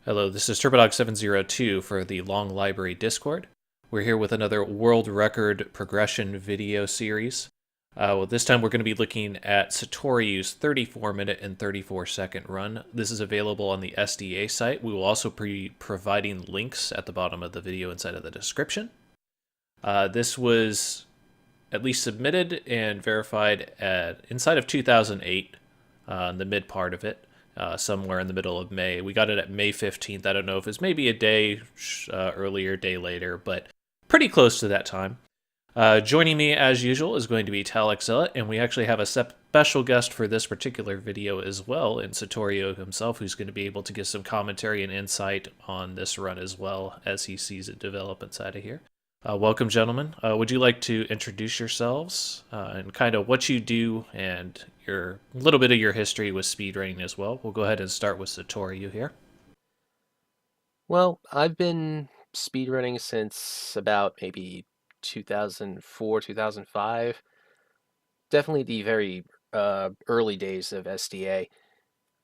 Hello, this is TurboDog702 for the Long Library Discord. We're here with another world record progression video series. This time we're going to be looking at Satoryu's 34-minute and 34-second run. This is available on the SDA site. We will also be providing links at the bottom of the video inside of the description. This was at least submitted and verified inside of 2008, in the mid part of it. Somewhere in the middle of May. We got it at May 15th. I don't know if it's maybe a day earlier, day later, but pretty close to that time. Joining me, as usual, is going to be TalicZealot, and we actually have a special guest for this particular video as well, in Satoryu himself, who's going to be able to give some commentary and insight on this run as well as he sees it develop inside of here. Welcome, gentlemen. Would you like to introduce yourselves and kind of what you do and a little bit of your history with speedrunning as well? We'll go ahead and start with Satoryu here. Well, I've been speedrunning since about maybe 2004, 2005. Definitely the very early days of SDA,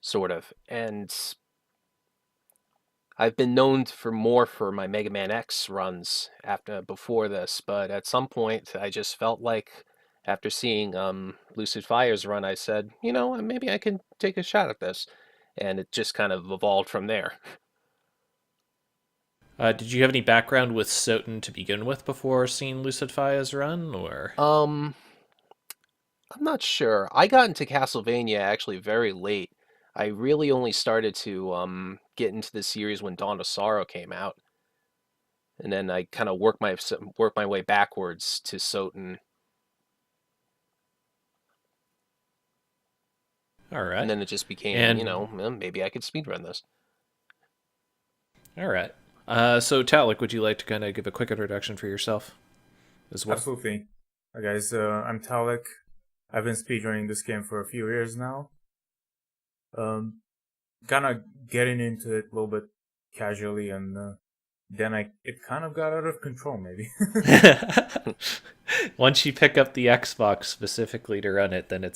sort of. And I've been known for my Mega Man X runs before this, but at some point I just felt like after seeing Lucid Fire's run, I said, maybe I can take a shot at this. And it just kind of evolved from there. Did you have any background with Soten to begin with before seeing Lucid Fire's run, or? Um, I'm not sure. I got into Castlevania actually very late. I really only started to get into the series when Dawn of Sorrow came out, and then I kind of worked my way backwards to Soten, All and right. then it just became, And, maybe I could speedrun this. all right. So, Talik, would you like to kind of give a quick introduction for yourself as well? Absolutely. Hi guys, I'm Talik. I've been speedrunning this game for a few years now. Kind of getting into it a little bit casually, and then it kind of got out of control, maybe. Once you pick up the Xbox specifically to run it, then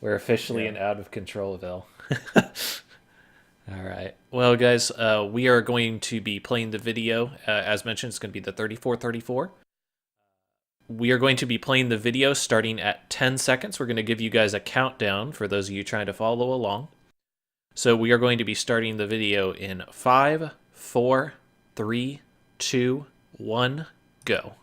we're officially Yeah. in out of controlville. All right. Well, guys, we are going to be playing the video. As mentioned, it's going to be the 3434. We are going to be playing the video starting at 10 seconds. We're going to give you guys a countdown for those of you trying to follow along. So we are going to be starting the video in 5, 4, 3, 2, 1, go.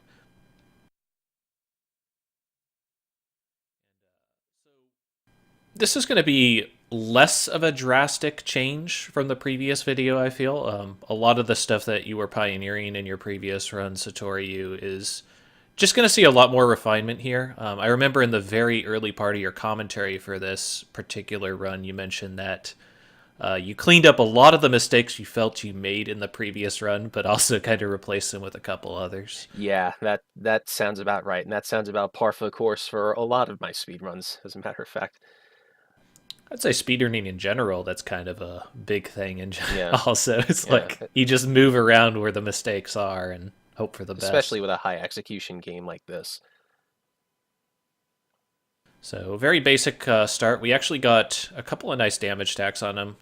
This is going to be less of a drastic change from the previous video, I feel. A lot of the stuff that you were pioneering in your previous run, Satoryu, is just going to see a lot more refinement here. I remember in the very early part of your commentary for this particular run, you mentioned that you cleaned up a lot of the mistakes you felt you made in the previous run, but also kind of replaced them with a couple others. Yeah, that sounds about right, and that sounds about par for the course for a lot of my speedruns, as a matter of fact. I'd say speedrunning in general, that's kind of a big thing. And Yeah, also, it's yeah, like you just move around where the mistakes are and hope for the especially best. with a high execution game like this. So, very basic start. We actually got a couple of nice damage stacks on him.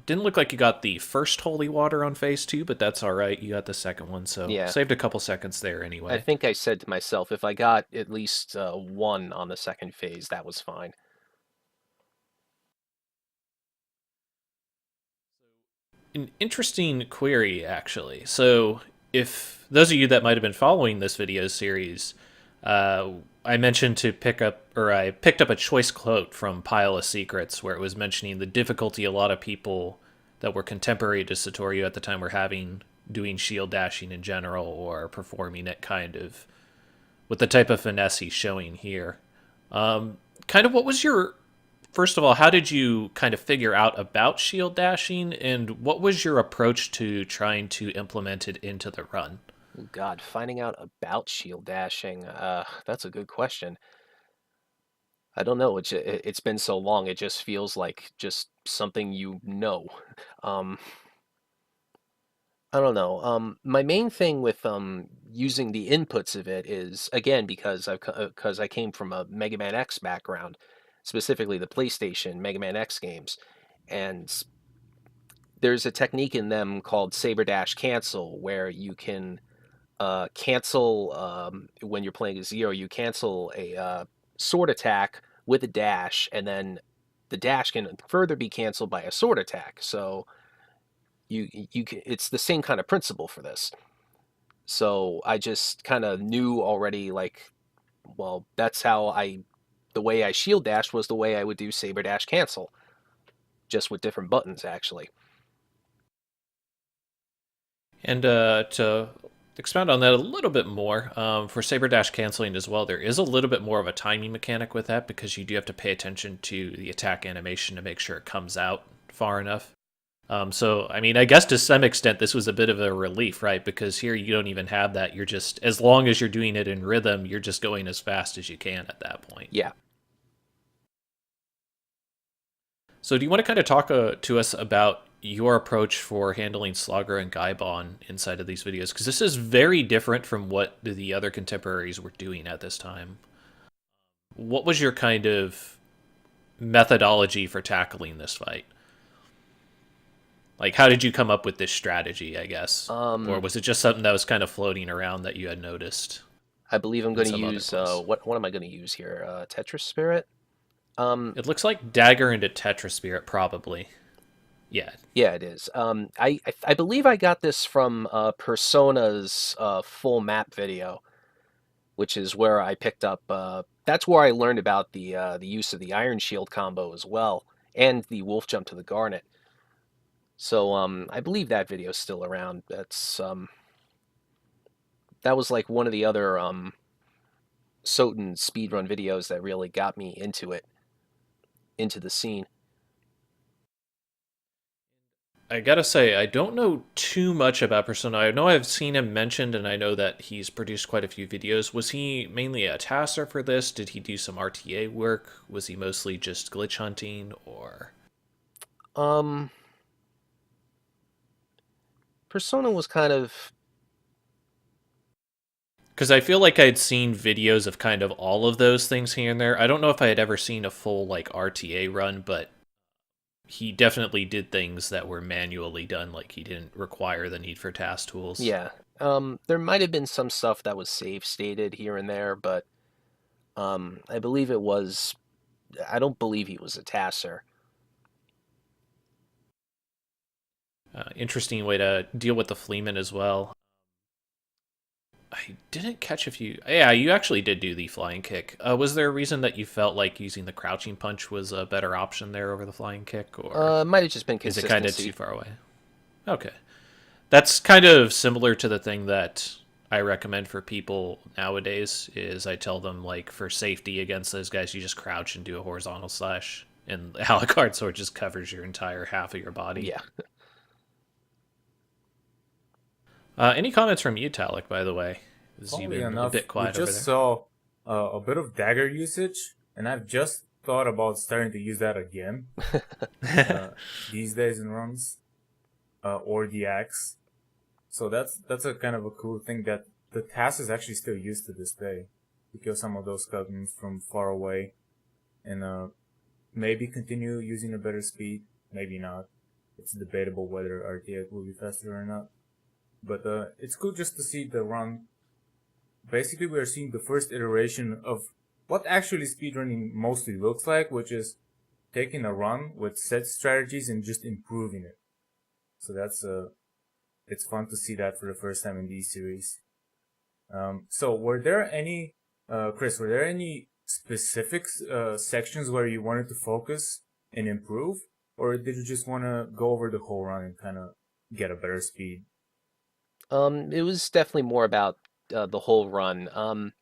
Didn't look like you got the first Holy Water on phase 2, but that's all right. You got the second one, so Yeah. saved a couple seconds there I anyway. think I said to myself, if I got at least one on the second phase, that was fine. An interesting query, actually. So, if those of you that might have been following this video series, I mentioned to I picked up a choice quote from Pile of Secrets where it was mentioning the difficulty a lot of people that were contemporary to Satoryu at the time were having doing shield dashing in general or performing it kind of with the type of finesse he's showing here. Kind of what was your First of all, how did you kind of figure out about shield dashing, and what was your approach to trying to implement it into the run? Oh God, finding out about shield dashing, that's a good question. I don't know. It's been so long. It just feels like just something you know. Um, I don't know. My main thing with using the inputs of it is again because I came from a Mega Man X background, specifically the PlayStation Mega Man X games, and there's a technique in them called saber dash cancel, where you can cancel when you're playing a zero. You cancel a sword attack with a dash, and then the dash can further be canceled by a sword attack. So you can, it's the same kind of principle for this. So I just kind of knew already, like, well, that's how the way I shield dash was the way I would do saber dash cancel, just with different buttons actually. And to expound on that a little bit more, for Saber Dash canceling as well, there is a little bit more of a timing mechanic with that because you do have to pay attention to the attack animation to make sure it comes out far enough. So, I mean, I guess to some extent this was a bit of a relief, right? Because here you don't even have that. You're just, as long as you're doing it in rhythm, you're just going as fast as you can at that point. Yeah. So, do you want to kind of talk to us about your approach for handling Slogger and Gaibon inside of these videos? Because this is very different from what the other contemporaries were doing at this time. What was your kind of methodology for tackling this fight? Like, how did you come up with this strategy, I guess? Or was it just something that was kind of floating around that you had noticed? I believe I'm in going to some other use place? what am I going to use here? Tetris Spirit. It looks like Dagger into Tetra Spirit, probably. Yeah. Yeah, it is. I believe I got this from Persona's full map video, which is where I picked up. That's where I learned about the use of the Iron Shield combo as well, and the Wolf Jump to the Garnet. So I believe that video is still around. That was like one of the other Soten speedrun videos that really got me into it, into the scene. I gotta say, I don't know too much about Persona. I know I've seen him mentioned, and I know that he's produced quite a few videos. Was he mainly a tasser for this? Did he do some RTA work? Was he mostly just glitch hunting, or? Um, Persona was kind of Because I feel like I'd seen videos of kind of all of those things here and there. I don't know if I had ever seen a full, like, RTA run, but he definitely did things that were manually done, like he didn't require the need for task tools. yeah. There might have been some stuff that was save stated here and there, but I believe it was. I don't believe he was a tasser. Interesting way to deal with the Fleeman as well. I didn't catch if you. Yeah, you actually did do the flying kick. Was there a reason that you felt like using the crouching punch was a better option there over the flying kick, or Might have just been is it kind of consistency. too far away? Okay, that's kind of similar to the thing that I recommend for people nowadays. Is I tell them, like, for safety against those guys, you just crouch and do a horizontal slash, and the Alucard sword just covers your entire half of your body. Yeah. Any comments from you, Talik, by the way? As you've Funnily been a enough, bit we quiet over just there. saw a bit of dagger usage, and I've just thought about starting to use that again these days in runs, or the axe. So that's a kind of a cool thing that the task is actually still used to this day to kill some of those cousins from far away, and maybe continue using a better speed, maybe not. It's debatable whether RTA will be faster or not. But it's cool just to see the run. Basically, we are seeing the first iteration of what actually speedrunning mostly looks like, which is taking a run with set strategies and just improving it. So that's it's fun to see that for the first time in these series. So were there any, Chris, were there any specific sections where you wanted to focus and improve, or did you just want to go over the whole run and kind of get a better speed? It was definitely more about the whole run.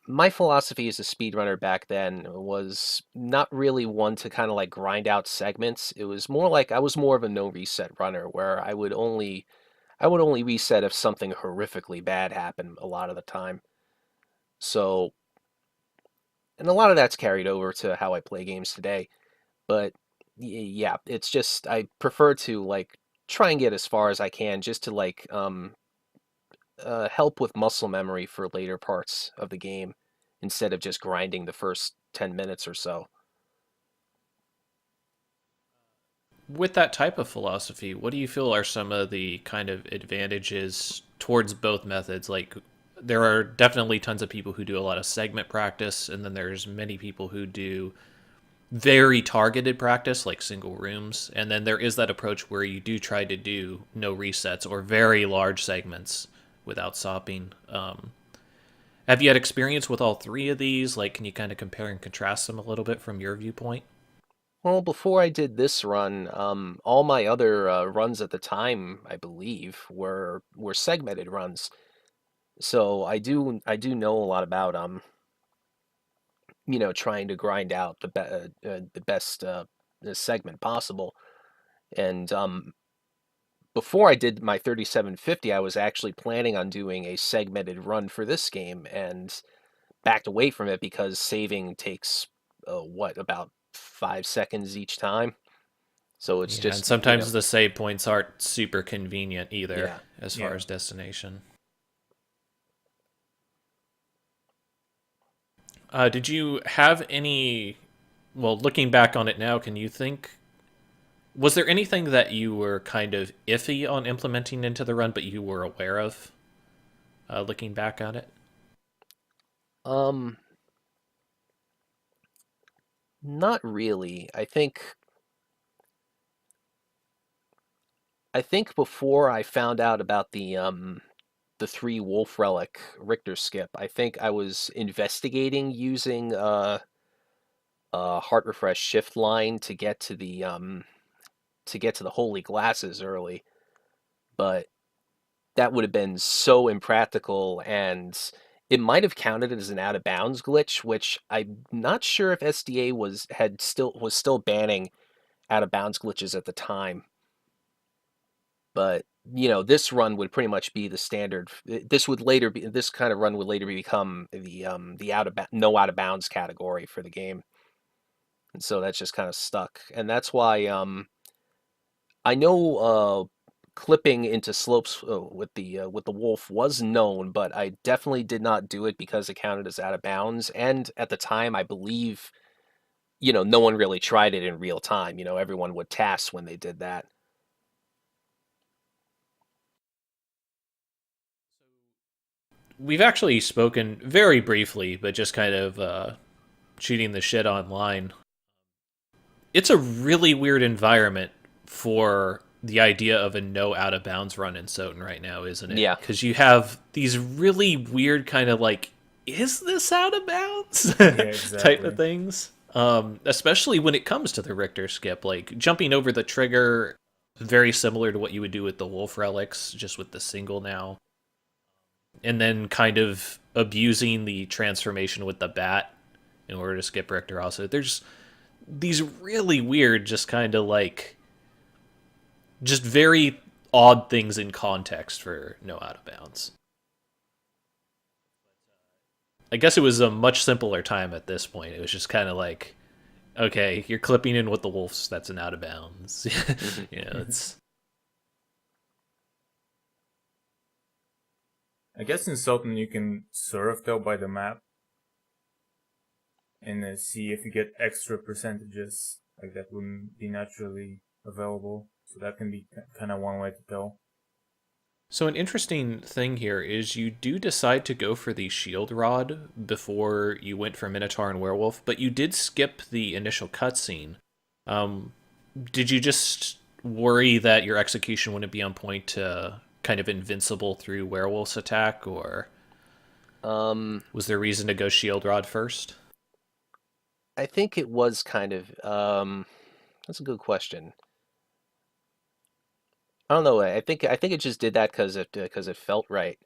My philosophy as a speedrunner back then was not really one to kind of like grind out segments. It was more like I was more of a no reset runner where I would only reset if something horrifically bad happened a lot of the time. So, and a lot of that's carried over to how I play games today. But yeah, it's just I prefer to like try and get as far as I can just to like help with muscle memory for later parts of the game instead of just grinding the first 10 minutes or so. with that type of philosophy, what do you feel are some of the kind of advantages towards both methods? Like, there are definitely tons of people who do a lot of segment practice, and then there's many people who do very targeted practice, like single rooms. And then there is that approach where you do try to do no resets or very large segments without sopping. Have you had experience with all three of these? Like, can you kind of compare and contrast them a little bit from your viewpoint? Well, before I did this run, all my other runs at the time, I believe, were segmented runs. So I do know a lot about trying to grind out the best segment possible. And before I did my 3750, I was actually planning on doing a segmented run for this game and backed away from it because saving takes about 5 seconds each time. So it's Yeah, and just, sometimes the save points aren't super convenient either yeah. as far Yeah. as destination. Did you have any? Well, looking back on it now, can you think? Was there anything that you were kind of iffy on implementing into the run, but you were aware of looking back at it? Um, Not really. I think before I found out about the three Wolf Relic Richter skip, I think I was investigating using Heart Refresh Shift line to get to the Holy Glasses early, but that would have been so impractical, and it might have counted as an out of bounds glitch, which I'm not sure if SDA was still banning out of bounds glitches at the time. But this run would pretty much be the standard. This kind of run would later become the no out of bounds category for the game, and so that's just kind of stuck. And that's why I know clipping into slopes with the wolf was known, but I definitely did not do it because it counted as out of bounds. And at the time, I believe no one really tried it in real time. Everyone would task when they did that. We've actually spoken very briefly, but just kind of shooting the shit online. It's a really weird environment for the idea of a no out of bounds run in Soten right now, isn't it? Yeah, Because you have these really weird kind of like, is this out of bounds Yeah, type of exactly. things. Especially when it comes to the Richter skip, like jumping over the trigger, very similar to what you would do with the Wolf Relics, just with the single now. And then kind of abusing the transformation with the bat in order to skip Richter also. There's these really weird, just kind of like just very odd things in context for no out of bounds. I guess it was a much simpler time at this point. It was just kind of like, okay, you're clipping in with the wolves. That's an out of bounds. hmm It's I guess in Sultan you can surf though by the map and see if you get extra percentages like that wouldn't be naturally available. So that can be kind of one way to tell. so an interesting thing here is you do decide to go for the shield rod before you went for Minotaur and Werewolf, but you did skip the initial cutscene. Um, did you just worry that your execution wouldn't be on point to kind of invincible through Werewolf's attack, or Um, was there reason to go shield rod first? I think it was kind of that's a good question. I don't know. I think it just did that because it felt right.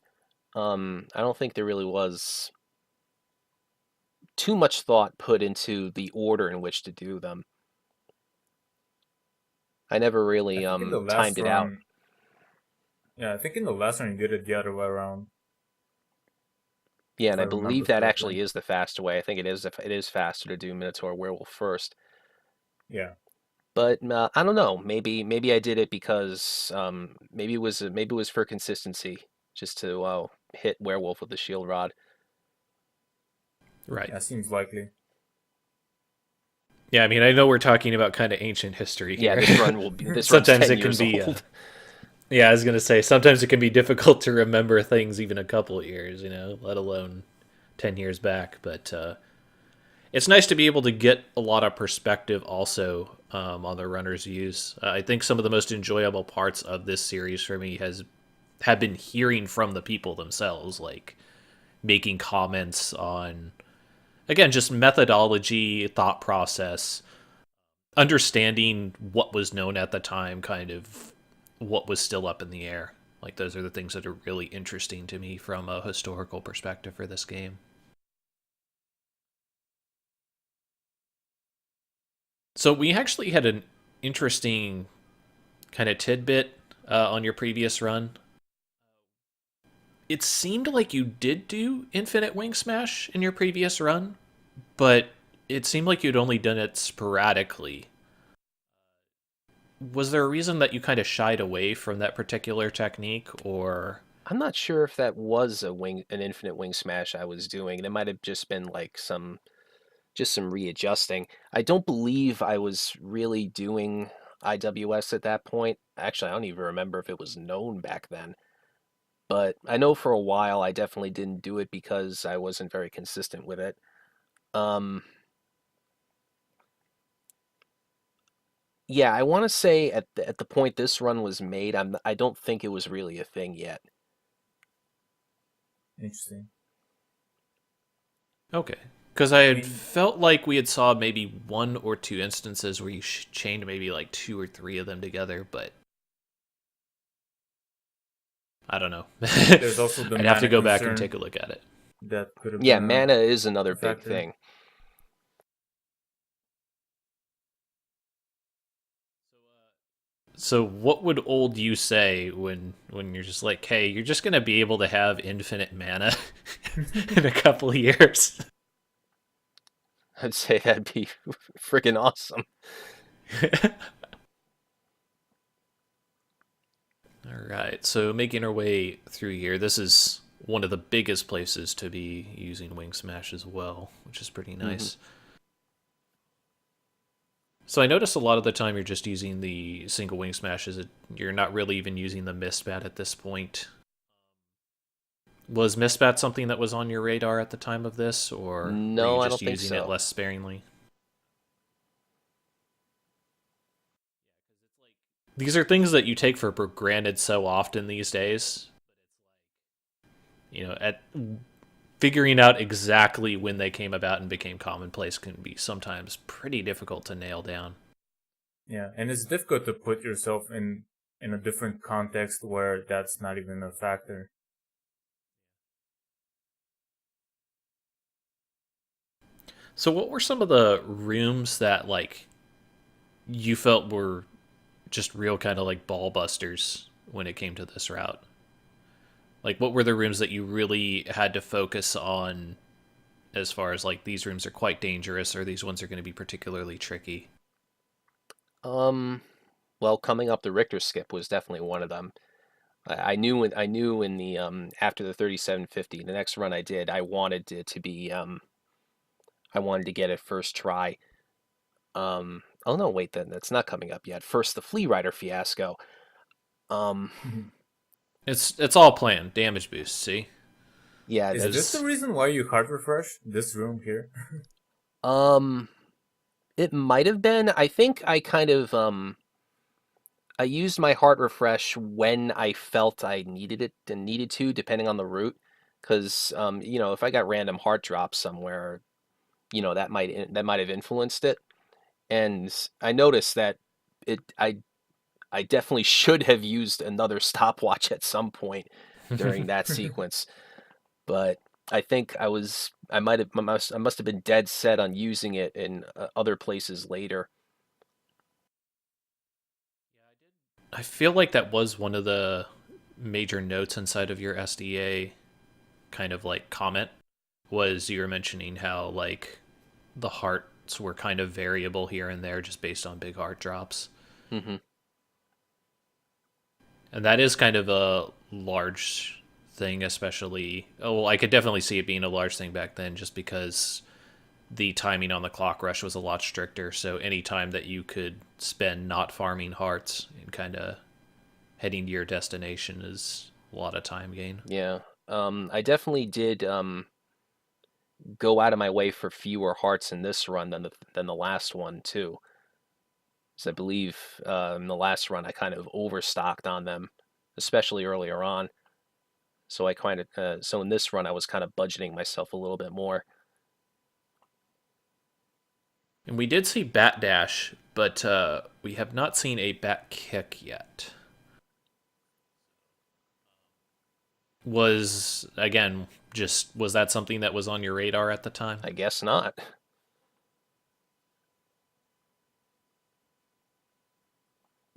I don't think there really was too much thought put into the order in which to do them. I never I really think in the timed last it out. run, yeah, I think in the last run you did it the other way around, Yeah, if and I I remember believe that correctly. actually is the faster way. I think it is faster to do Minotaur Werewolf first. Yeah. But I don't know. Maybe I did it because maybe it was for consistency, just to hit Werewolf with the shield rod. Right. Yeah, seems likely. Yeah, I mean, I know we're talking about kind of ancient history Yeah, here. this run's Sometimes 10 it can years be, old. yeah, I was gonna say sometimes it can be difficult to remember things even a couple years, let alone 10 years back. But it's nice to be able to get a lot of perspective also on the runner's views. I think some of the most enjoyable parts of this series for me has have been hearing from the people themselves, like making comments on again just methodology, thought process, understanding what was known at the time, kind of what was still up in the air. Like those are the things that are really interesting to me from a historical perspective for this game. So we actually had an interesting kind of tidbit on your previous run. It seemed like you did do Infinite Wing Smash in your previous run, but it seemed like you'd only done it sporadically. Was there a reason that you kind of shied away from that particular technique, or I'm not sure if that was an infinite wing smash I was doing. It might have just been like some readjusting. I don't believe I was really doing IWS at that point. Actually, I don't even remember if it was known back then. But I know for a while I definitely didn't do it because I wasn't very consistent with it. Um, yeah, I want to say at the point this run was made, I don't think it was really a thing yet. Interesting. okay? Because I I had mean, felt like we had saw maybe one or two instances where you chained maybe like two or three of them together, but I don't know. there's also the I'd have to mana go back and take concern a look at it. that could have Yeah, been mana is a another big factor. thing. So what would old you say when you're just like, hey, you're just gonna be able to have infinite mana in a couple of years? I'd say that'd be freaking awesome. All right, so making our way through here, this is one of the biggest places to be using Wing Smash as well, which is pretty Hmm. nice. So I notice a lot of the time you're just using the single Wing Smashes. You're not really even using the Mistbat at this point. Was Mistbat something that was on your radar at the time of this, or were you No, I don't just think using it so. less sparingly? These are things that you take for granted so often these days. At figuring out exactly when they came about and became commonplace can be sometimes pretty difficult to nail down. Yeah, and it's difficult to put yourself in a different context where that's not even a factor. So what were some of the rooms that like you felt were just real kind of like ball busters when it came to this route? Like what were the rooms that you really had to focus on as far as like these rooms are quite dangerous or these ones are going to be particularly tricky? Um, well, coming up the Richter skip was definitely one of them. I knew in the after the 3750, the next run I did, I wanted it to be I wanted to get it first try. Oh no, wait, then that's not coming up yet. First, the Flea Rider fiasco. Um, It's all planned. Damage boost, see? yeah, Is this the that's As reason why you hard refresh this room here? um, it might have been. I think I kind of I used my heart refresh when I felt I needed it and needed to, depending on the route. Because if I got random heart drops somewhere, that might have influenced it. And I noticed that it I definitely should have used another stopwatch at some point during that sequence, but I think I must have been dead set on using it in other places later. I feel like that was one of the major notes inside of your SDA kind of like comment was you were mentioning how like the hearts were kind of variable here and there just based on big heart drops. Hmm. And that is kind of a large thing, especially. Oh, well, I could definitely see it being a large thing back then just because the timing on the clock rush was a lot stricter. So any time that you could spend not farming hearts and kind of heading to your destination is a lot of time gain. Yeah. I definitely did go out of my way for fewer hearts in this run than the last one too. So I believe in the last run I kind of overstocked on them, especially earlier on. So so in this run I was kind of budgeting myself a little bit more. And we did see Bat Dash, but we have not seen a Bat Kick yet. Was, again, just, was that something that was on your radar at the time? I guess not.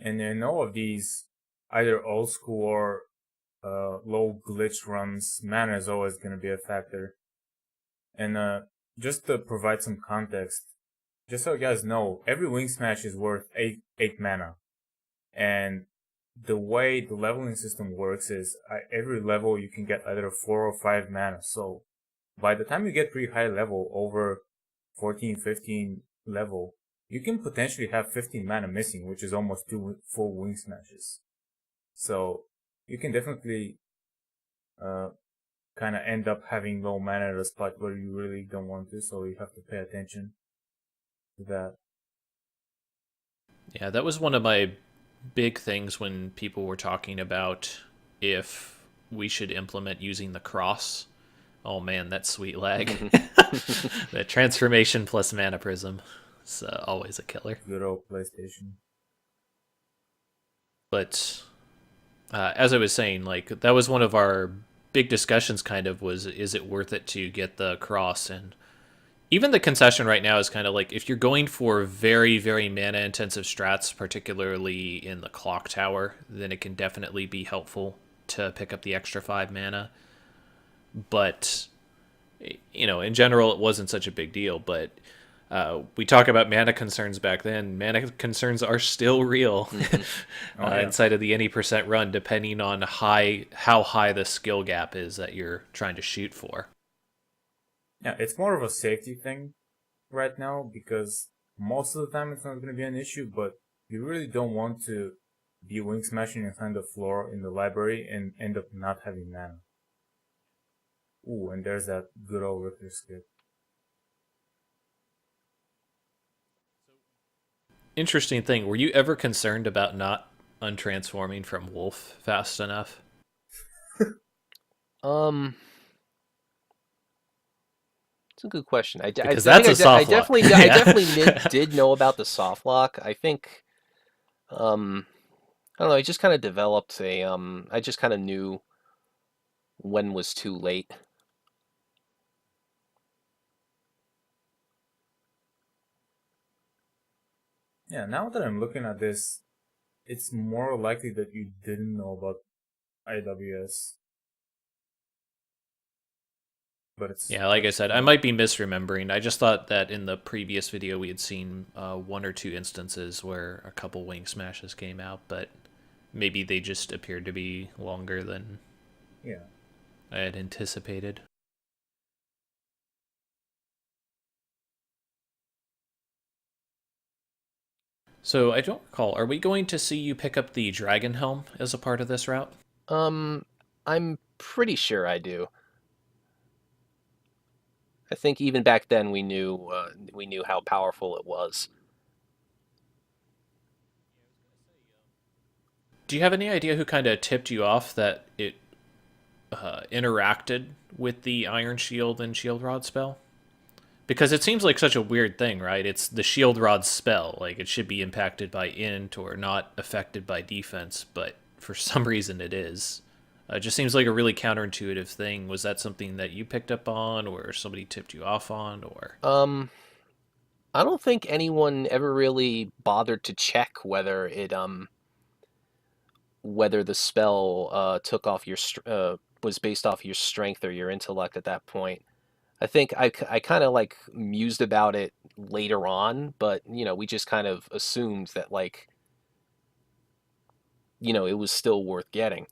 And in all of these, either old school or low glitch runs, mana is always going to be a factor. And just to provide some context, just so you guys know, every Wing Smash is worth 8 mana. And the way the leveling system works is every level you can get either 4 or 5 mana. So by the time you get pretty high level, over 14, 15 level, you can potentially have 15 mana missing, which is almost 2 full Wing Smashes. So you can definitely kind of end up having low mana at a spot where you really don't want to, so you have to pay attention to that. Yeah, that was one of my big things when people were talking about if we should implement using the cross. Oh man, that sweet lag. That transformation plus mana prism. It's always a killer. Good old PlayStation. But as I was saying, like, that was one of our big discussions kind of was, is it worth it to get the cross? And even the concession right now is kind of like, if you're going for very, very mana intensive strats, particularly in the clock tower, then it can definitely be helpful to pick up the extra 5 mana. But, you know, in general, it wasn't such a big deal. But we talk about mana concerns back then. Mana concerns are still real inside of the any percent run, depending on how high the skill gap is that you're trying to shoot for. Yeah, it's more of a safety thing right now because most of the time it's not going to be an issue, but you really don't want to be Wing Smashing inside the floor in the library and end up not having mana. Ooh, and there's that good old Richter skip. Interesting thing. Were you ever concerned about not untransforming from wolf fast enough? It's a good question. Because that's a soft lock. I definitely did know about the soft lock. I think, I don't know. I just kind of developed I just kind of knew when was too late. Yeah, now that I'm looking at this, it's more likely that you didn't know about IWS. But it's, Yeah, like I said, I might be misremembering. I just thought that in the previous video we had seen 1 or 2 instances where a couple wing smashes came out, but maybe they just appeared to be longer than I had anticipated. So I don't recall. Are we going to see you pick up the dragon helm as a part of this route? I'm pretty sure I do. I think even back then we knew how powerful it was. Do you have any idea who kind of tipped you off that it interacted with the Iron Shield and Shield Rod spell? Because it seems like such a weird thing, right? It's the Shield Rod spell. Like, it should be impacted by int or not affected by defense, but for some reason it is. It just seems like a really counterintuitive thing. Was that something that you picked up on, or somebody tipped you off on, or? I don't think anyone ever really bothered to check whether whether the spell took off your was based off your strength or your intellect at that point. I think I kind of like mused about it later on, but you know, we just kind of assumed that like, you know, it was still worth getting.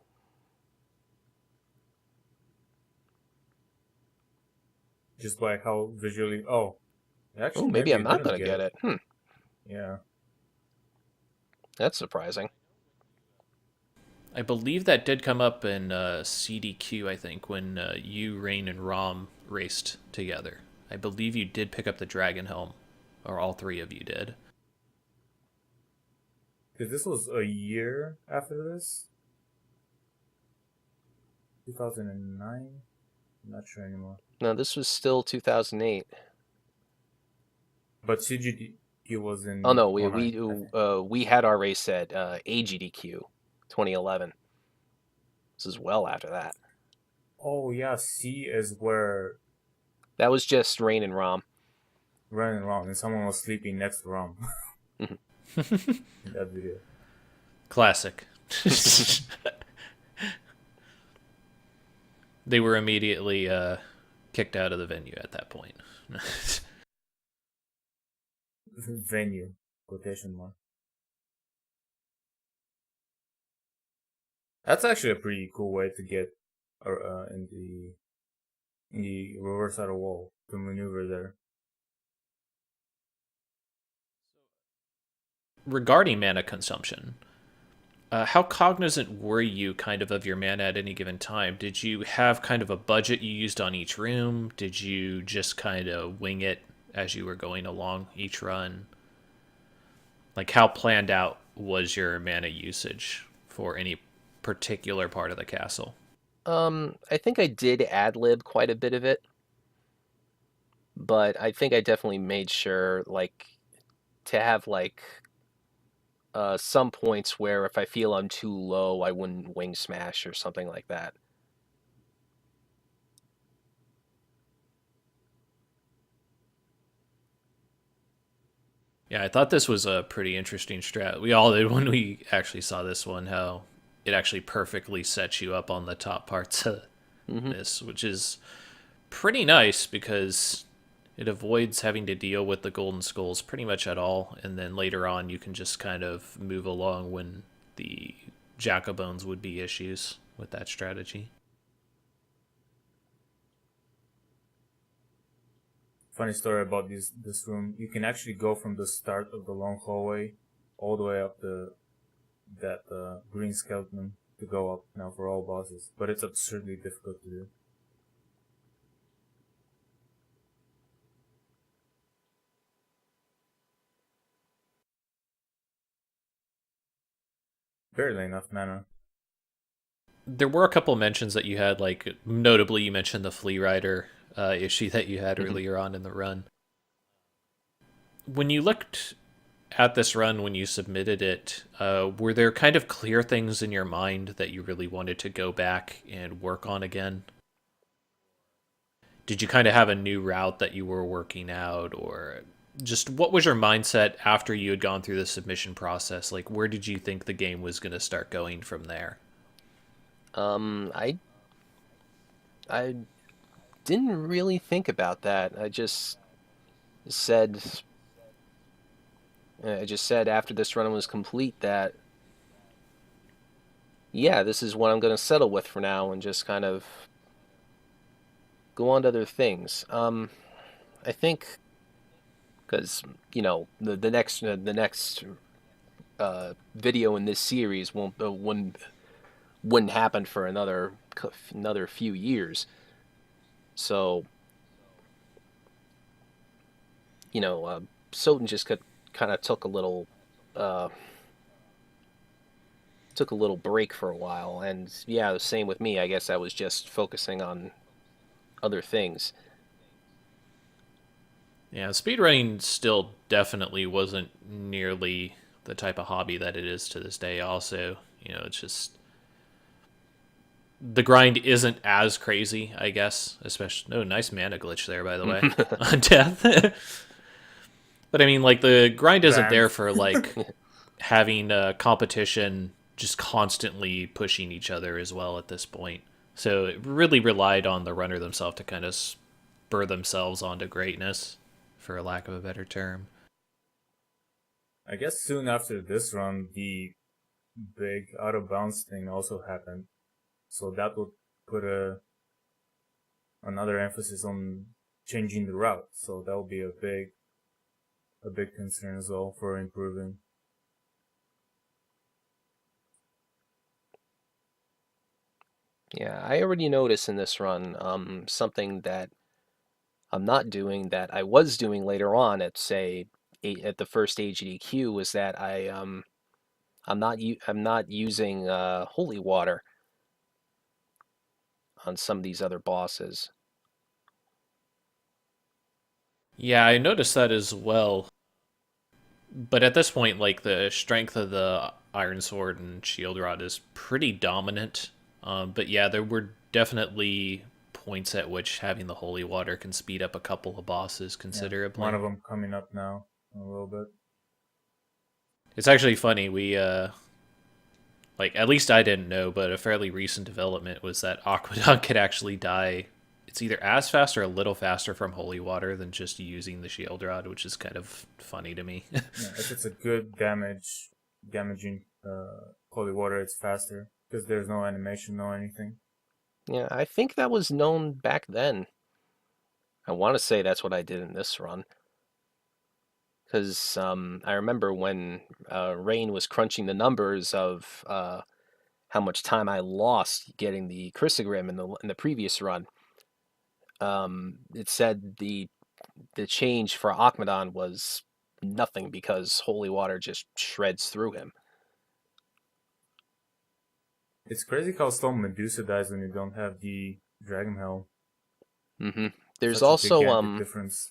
just by how visually, oh, Oh, Actually, maybe maybe I'm you not didn't gonna get get it. it. Yeah. That's surprising. I believe that did come up in CDQ, I think, when you, Rain, and Rom raced together. I believe you did pick up the Dragon Helm, or all three of you did. Because this was a year after this? 2009? I'm not sure anymore. No, this was still 2008. But CGD was Oh in no, we 09, we I think. we had our race at AGDQ 2011. This is well after that. Oh, yeah, C is where That was just Rain and Rom. running around and someone was sleeping next to Rom Mhm. in that video. Classic. They were immediately kicked out of the venue at that point. Venue, quotation mark. That's actually a pretty cool way to get in the reverse side of wall to maneuver there. Regarding mana consumption, how cognizant were you kind of your mana at any given time? Did you have kind of a budget you used on each room? Did you just kind of wing it as you were going along each run? Like, how planned out was your mana usage for any particular part of the castle? I think I did ad lib quite a bit of it, but I think I definitely made sure like to have like some points where if I feel I'm too low, I wouldn't wing smash or something like that. Yeah, I thought this was a pretty interesting strat. We all did when we actually saw this one, how it actually perfectly sets you up on the top parts of Hmm. this, which is pretty nice because it avoids having to deal with the golden skulls pretty much at all. And then later on, you can just kind of move along when the Jacobones would be issues with that strategy. Funny story about this room. You can actually go from the start of the long hallway all the way up that green skeleton to go up now for all bosses, but it's absurdly difficult to do. Barely enough mana. There were a couple mentions that you had, like notably you mentioned the Flea Rider issue that you had Hmm. earlier on in the run. When you looked at this run, when you submitted it, were there kind of clear things in your mind that you really wanted to go back and work on again? Did you kind of have a new route that you were working out, or just what was your mindset after you had gone through the submission process? Like, where did you think the game was going to start going from there? I didn't really think about that. Said I just said after this run was complete that yeah, this is what I'm going to settle with for now and just kind of go on to other things. I think because the next video in this series wouldn't happen for another few years. So Soden just kind of uh, took a little break for a while, and yeah, the same with me. I guess I was just focusing on other things. Yeah, speedrunning still definitely wasn't nearly the type of hobby that it is to this day. Also, it's just the grind isn't as crazy, I guess. Especially, nice mana glitch there, by the way, on death. But I mean, like the grind isn't Banned. there for like having a competition just constantly pushing each other as well at this point. So it really relied on the runner themselves to kind of spur themselves onto greatness, for a lack of a better term. I guess soon after this run, the big out of bounds thing also happened. So that would put another emphasis on changing the route. So that would be a big a big concern as well for improving. Yeah, I already noticed in this run something that I'm not doing that I was doing later on at say at the first AGDQ was that I'm not using holy water on some of these other bosses. Yeah, I noticed that as well. But at this point, like the strength of the Iron Sword and Shield Rod is pretty dominant. But yeah, there were definitely points at which having the holy water can speed up a couple of bosses Yeah, considerably. one of them coming up now in a little bit. It's actually funny. Like, at least I didn't know, but a fairly recent development was that Aquadon could actually die. It's either as fast or a little faster from holy water than just using the shield rod, which is kind of funny to me. Yeah, if it's a good damaging holy water, it's faster because there's no animation, no anything. Yeah, I think that was known back then. I want to say that's what I did in this run. Because I remember when Rain was crunching the numbers of how much time I lost getting the Chrysogrim in the previous run. It said the change for Akmadon was nothing because holy water just shreds through him. It's crazy how slow Medusa dies when you don't have the Dragon Helm. Mm-hmm. There's Such a also gigantic difference.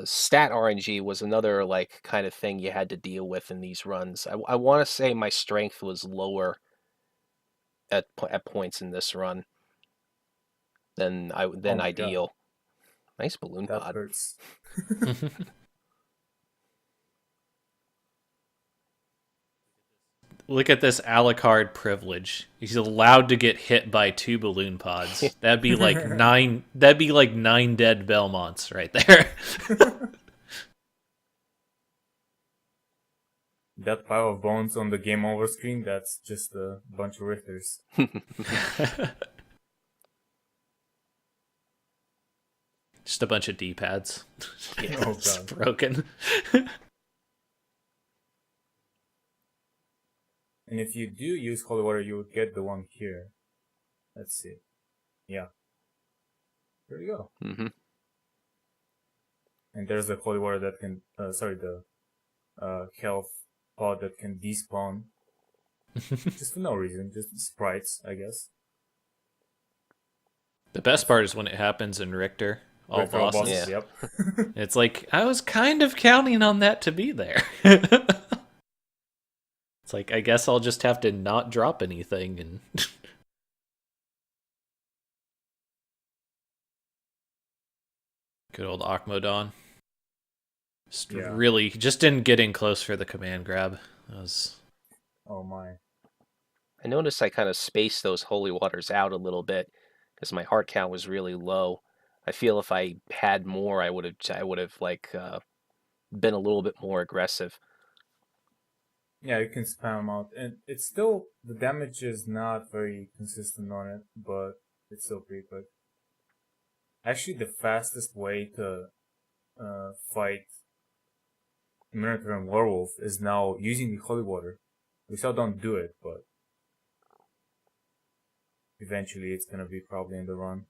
stat RNG was another like kind of thing you had to deal with in these runs. I want to say my strength was lower at points in this run than Oh my god, ideal. Nice balloon that pod. hurts. Look at this Alucard privilege. He's allowed to get hit by 2 balloon pods. That'd be like 9. That'd be like 9 dead Belmonts right there. That pile of bones on the game over screen, that's just a bunch of Richters. Just a bunch of D-pads. Yeah. Oh It's god. broken. And if you do use holy water, you would get the one here. Let's see. Yeah. There you go. Mm-hmm. And there's the holy water that can, the health pod that can despawn. Just for no reason, just sprites, I guess. The best part is when it happens in Richter. All Right, for all bosses. Yeah. Yep. It's like, I was kind of counting on that to be there. It's like, I guess I'll just have to not drop anything and... Good old Akmodon. Just Yeah. really, just didn't get in close for the command grab. That was... Oh my. I noticed I kind of spaced those holy waters out a little bit because my heart count was really low. I feel if I had more, I would have like been a little bit more aggressive. Yeah, you can spam out, and it's still, the damage is not very consistent on it, but it's still pretty quick. Actually, the fastest way to fight Minotaur and Werewolf is now using the holy water. We still don't do it, but eventually it's gonna be probably in the run.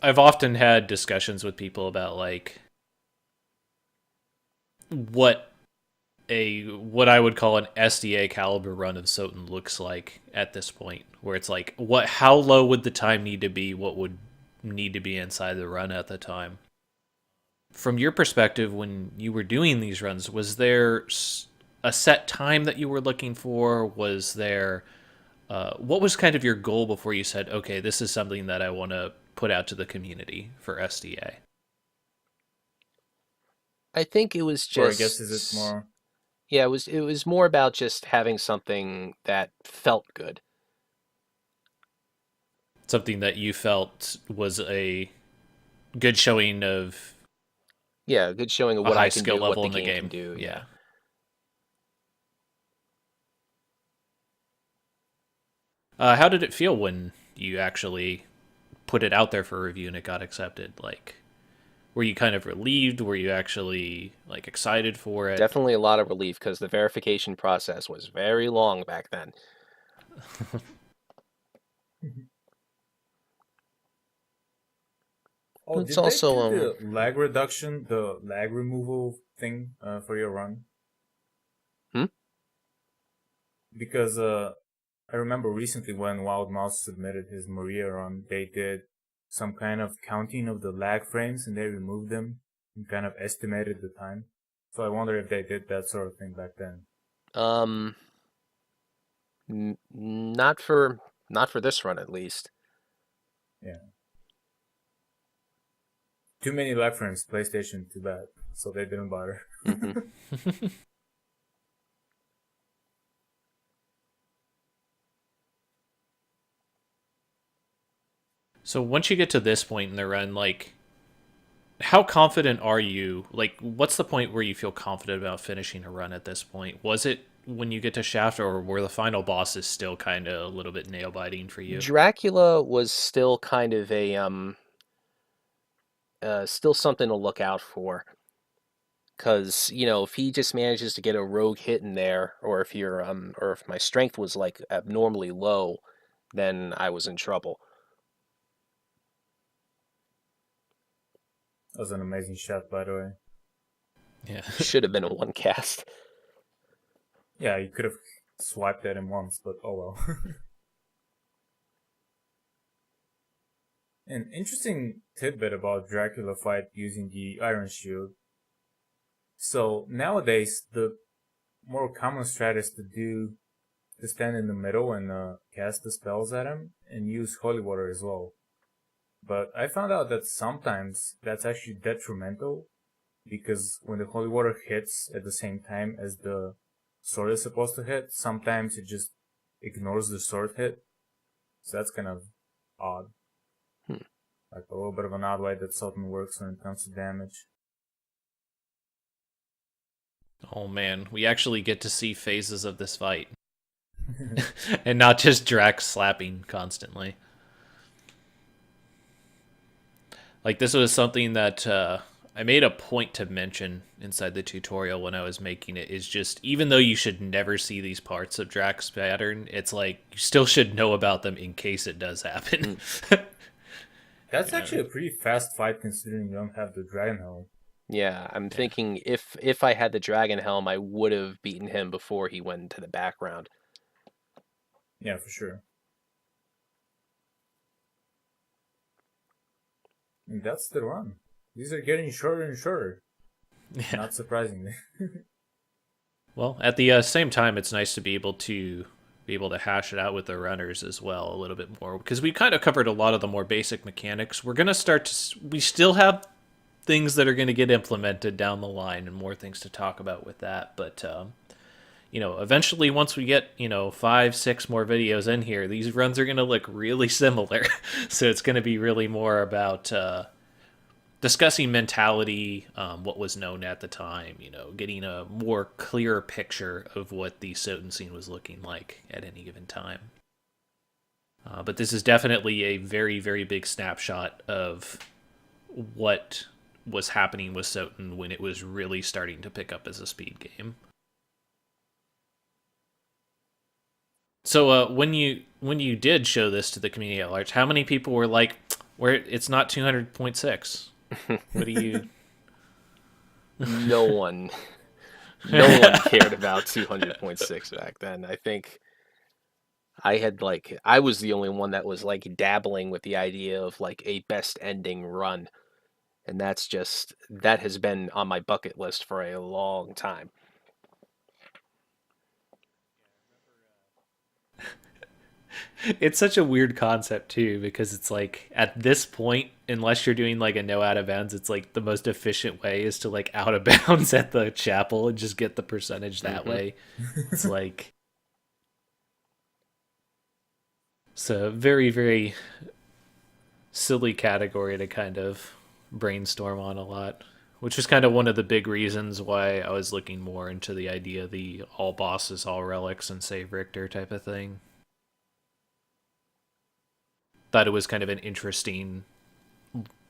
I've often had discussions with people about, like, what I would call an SDA caliber run of Soten looks like at this point, where it's like, how low would the time need to be? What would need to be inside the run at the time? From your perspective, when you were doing these runs, was there a set time that you were looking for? Was there what was kind of your goal before you said, okay, this is something that I want to put out to the community for SDA? I think it was Or I just guess is it more? yeah, it was more about just having something that felt good. Something that you felt was a good showing of Yeah, a good showing of a what high I can skill do, what level the in the game game. can do. Yeah. How did it feel when you actually put it out there for review and it got accepted, like, were you kind of relieved? Were you actually like excited for it? Definitely a lot of relief because the verification process was very long back then. Oh, It's did they also do the lag reduction, the lag removal thing for your run? Hmm? Because I remember recently when Wild Mouse submitted his Maria run, they did some kind of counting of the lag frames and they removed them and kind of estimated the time. So I wonder if they did that sort of thing back then. um not for this run at least. Yeah. Too many lag frames, PlayStation, too bad. So they didn't bother. Hmm. So once you get to this point in the run, like, how confident are you? Like, what's the point where you feel confident about finishing a run at this point? Was it when you get to Shaft, or were the final bosses still kind of a little bit nail biting for you? Dracula was still kind of a still something to look out for. Because, if he just manages to get a rogue hit in there, or if my strength was like abnormally low, then I was in trouble. That was an amazing shot, by the way. Yeah. Should have been a one cast. Yeah, you could have swiped at him once, but oh well. An interesting tidbit about Dracula fight using the Iron Shield. So nowadays, the more common strat is to stand in the middle and cast the spells at him and use holy water as well. But I found out that sometimes that's actually detrimental because when the holy water hits at the same time as the sword is supposed to hit, sometimes it just ignores the sword hit. So that's kind of odd. Like a little bit of an odd way that Sultan works when it comes to damage. Oh man, we actually get to see phases of this fight. And not just Drax slapping constantly. Like, this was something that I made a point to mention inside the tutorial when I was making it, is just, even though you should never see these parts of Drax pattern, it's like, you still should know about them in case it does happen. That's actually a pretty fast fight considering you don't have the Dragon Helm. Yeah, I'm Yeah. thinking if I had the Dragon Helm, I would have beaten him before he went into the background. Yeah, for sure. And that's the run. These are getting shorter and shorter. Yeah. Not surprisingly. Well, at the same time, it's nice to be able to hash it out with the runners as well a little bit more, because we kind of covered a lot of the more basic mechanics. We're gonna start to we still have things that are going to get implemented down the line and more things to talk about with that, but eventually, once we get 5-6 more videos in here, these runs are going to look really similar. So it's going to be really more about discussing mentality, what was known at the time, getting a more clear picture of what the Soten scene was looking like at any given time. But this is definitely a very, very big snapshot of what was happening with Soten when it was really starting to pick up as a speed game. So when you did show this to the community at large, how many people were like, "Where it's not 200.6"? What do you? No one, no one cared about 200.6 back then. I think I was the only one that was like dabbling with the idea of like a best ending run, and that has been on my bucket list for a long time. It's such a weird concept too, because it's like at this point, unless you're doing like a no out of bounds, it's like the most efficient way is to like out of bounds at the chapel and just get the percentage that way. It's like, it's a very, very silly category to kind of brainstorm on a lot, which was kind of one of the big reasons why I was looking more into the idea of the all bosses, all relics, and save Richter type of thing. thought it was kind of an interesting,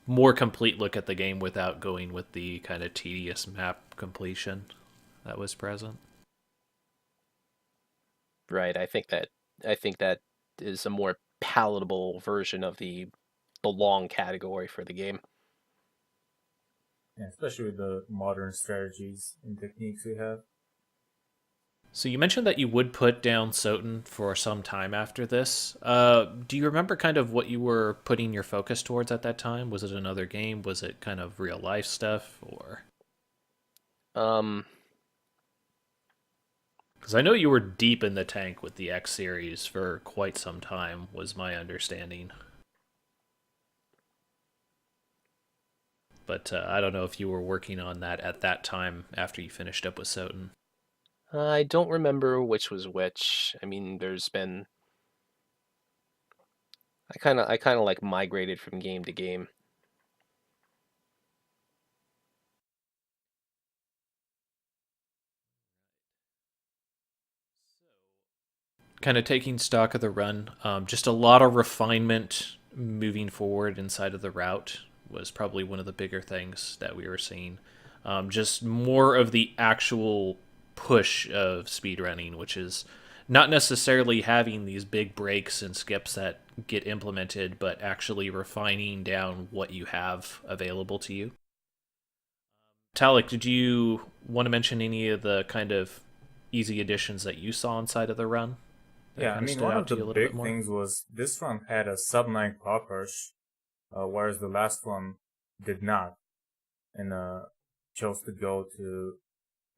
more complete look at the game without going with the kind of tedious map completion that was present. Right. I think that is a more palatable version of the long category for the game. Yeah, especially with the modern strategies and techniques we have. So you mentioned that you would put down Soten for some time after this. Do you remember kind of what you were putting your focus towards at that time? Was it another game? Was it kind of real life stuff? Or Um, because I know you were deep in the tank with the X series for quite some time, was my understanding. But I don't know if you were working on that at that time after you finished up with Soten. I don't remember which was which. I mean, there's been I kind of like migrated from game to game. Kind of taking stock of the run, just a lot of refinement moving forward inside of the route was probably one of the bigger things that we were seeing. Just more of the actual push of speedrunning, which is not necessarily having these big breaks and skips that get implemented, but actually refining down what you have available to you. Talik, did you want to mention any of the kind of easy additions that you saw inside of the run that Yeah, I kind of mean, stood one out of to the you a little bit big more? things was this one had a sub 9 clock rush, whereas the last one did not, and chose to go to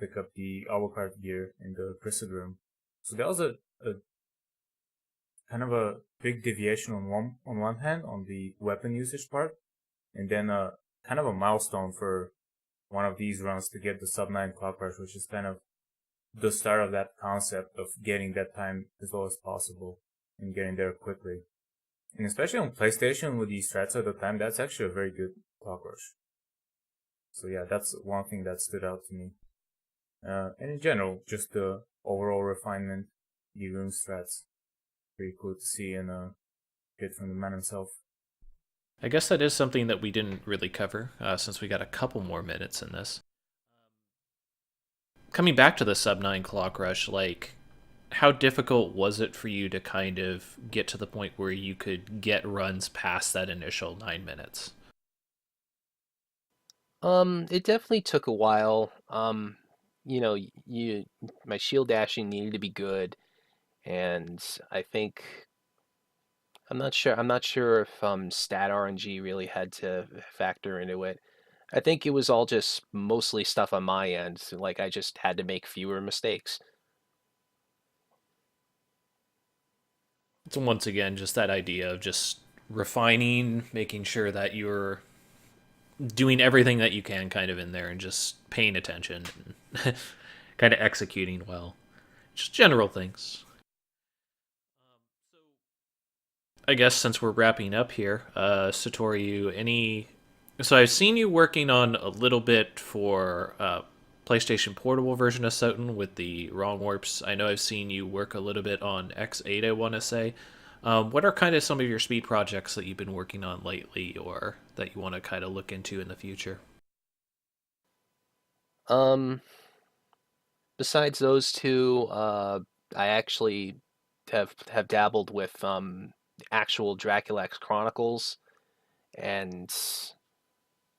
pick up the avocado gear in the crystal room. So that was a kind of a big deviation on one hand on the weapon usage part, and then kind of a milestone for one of these runs to get the sub 9 clock rush, which is kind of the start of that concept of getting that time as low as possible and getting there quickly. And especially on PlayStation with these strats at the time, that's actually a very good clock rush. So yeah, that's one thing that stood out to me. And in general, just the overall refinement, the rune strats, pretty cool to see and get from the man himself. I guess that is something that we didn't really cover since we got a couple more minutes in this. Coming back to the sub 9 clock rush, like, how difficult was it for you to kind of get to the point where you could get runs past that initial 9 minutes? It definitely took a while. You my shield dashing needed to be good, and I think I'm not sure if stat RNG really had to factor into it. I think it was all just mostly stuff on my end. Like I just had to make fewer mistakes. It's once again just that idea of just refining, making sure that you're doing everything that you can kind of in there and just paying attention and kind of executing well. Just general things. I guess since we're wrapping up here, Satoryu, any. So I've seen you working on a little bit for PlayStation Portable version of Soten with the wrong warps. I know I've seen you work a little bit on X8, I want to say. What are kind of some of your speed projects that you've been working on lately or that you want to kind of look into in the future? Um, Besides those two, I actually have dabbled with actual Dracula X Chronicles and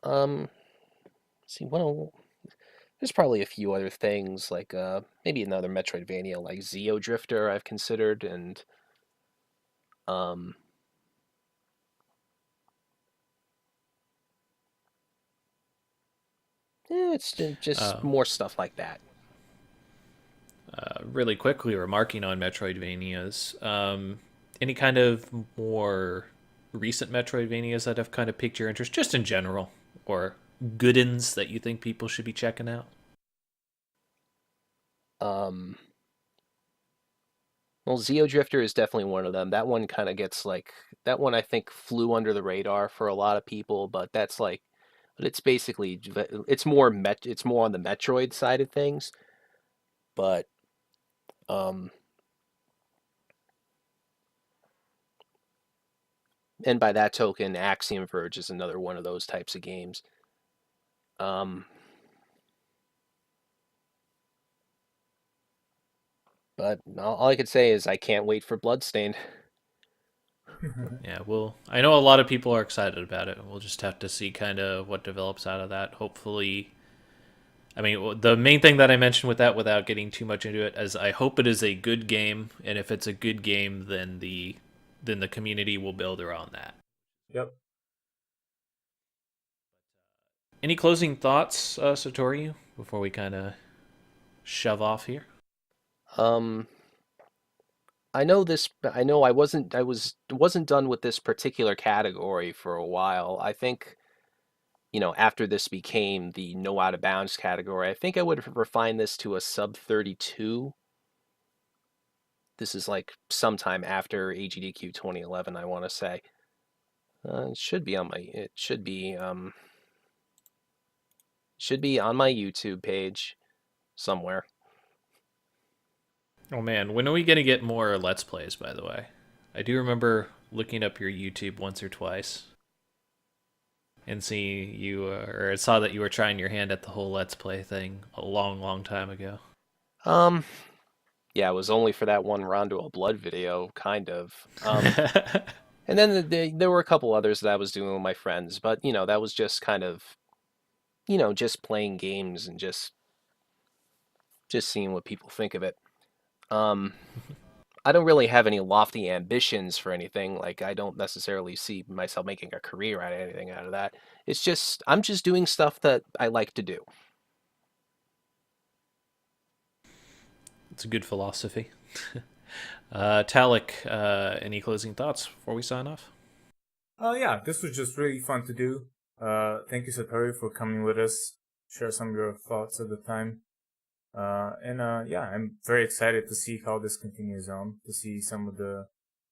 um see what there's probably a few other things like maybe another Metroidvania like Zeo Drifter I've considered and um it's just Uh, more stuff like that. really quickly remarking on Metroidvanias, any kind of more recent Metroidvanias that have kind of piqued your interest, just in general, or good ins that you think people should be checking out? Um well, Zeo Drifter is definitely one of them. That one kind of gets like that one I think flew under the radar for a lot of people, but it's basically it's more on the Metroid side of things, but um And by that token, Axiom Verge is another one of those types of games. But all I could say is I can't wait for Bloodstained. Yeah, I know a lot of people are excited about it. We'll just have to see kind of what develops out of that. Hopefully, I mean, the main thing that I mentioned with that, without getting too much into it, is I hope it is a good game, and if it's a good game, then the community will build around that. Yep. Any closing thoughts, Satoryu, before we kind of shove off here? Um, I know this. I know I wasn't done with this particular category for a while. I think, after this became the no out of bounds category, I think I would refine this to a sub 32. This is like sometime after AGDQ 2011, I want to say. It should be on my YouTube page somewhere. Oh man, when are we gonna get more Let's Plays, by the way? I do remember looking up your YouTube once or twice and seeing you, or I saw that you were trying your hand at the whole Let's Play thing a long, long time ago. Um, yeah, it was only for that one Rondo of Blood video, kind of. And then there were a couple others that I was doing with my friends, but that was just kind of, just playing games and just seeing what people think of it. I don't really have any lofty ambitions for anything. Like, I don't necessarily see myself making a career out of anything out of that. It's just I'm just doing stuff that I like to do. It's a good philosophy. Talik, any closing thoughts before we sign off? Yeah, this was just really fun to do. Thank you, Satoryu, for coming with us, share some of your thoughts at the time. Yeah, I'm very excited to see how this continues on, to see some of the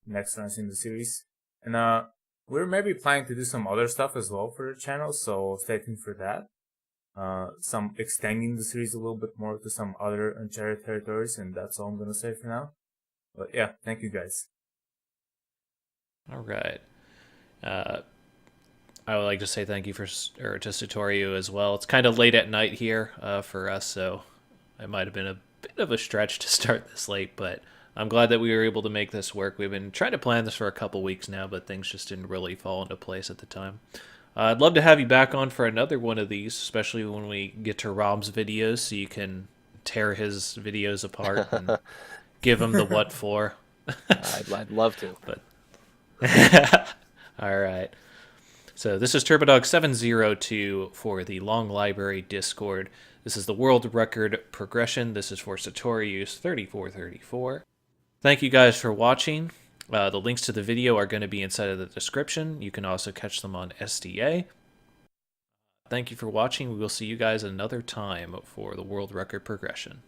next runs in the series. And we're maybe planning to do some other stuff as well for the channel, so stay tuned for that. Some extending the series a little bit more to some other uncharted territories, and that's all I'm gonna say for now. But yeah, thank you guys. All right. I would like to say thank you to Satoryu as well. It's kind of late at night here for us, so it might have been a bit of a stretch to start this late, but I'm glad that we were able to make this work. We've been trying to plan this for a couple weeks now, but things just didn't really fall into place at the time. I'd love to have you back on for another one of these, especially when we get to Rob's videos, so you can tear his videos apart and give him the what for. I'd love to. But all right. So this is TurboDog702 for the Long Library Discord. This is the world record progression. This is for Satoryu's 3434. Thank you guys for watching. The links to the video are going to be inside of the description. You can also catch them on SDA. Thank you for watching. We will see you guys another time for the world record progression.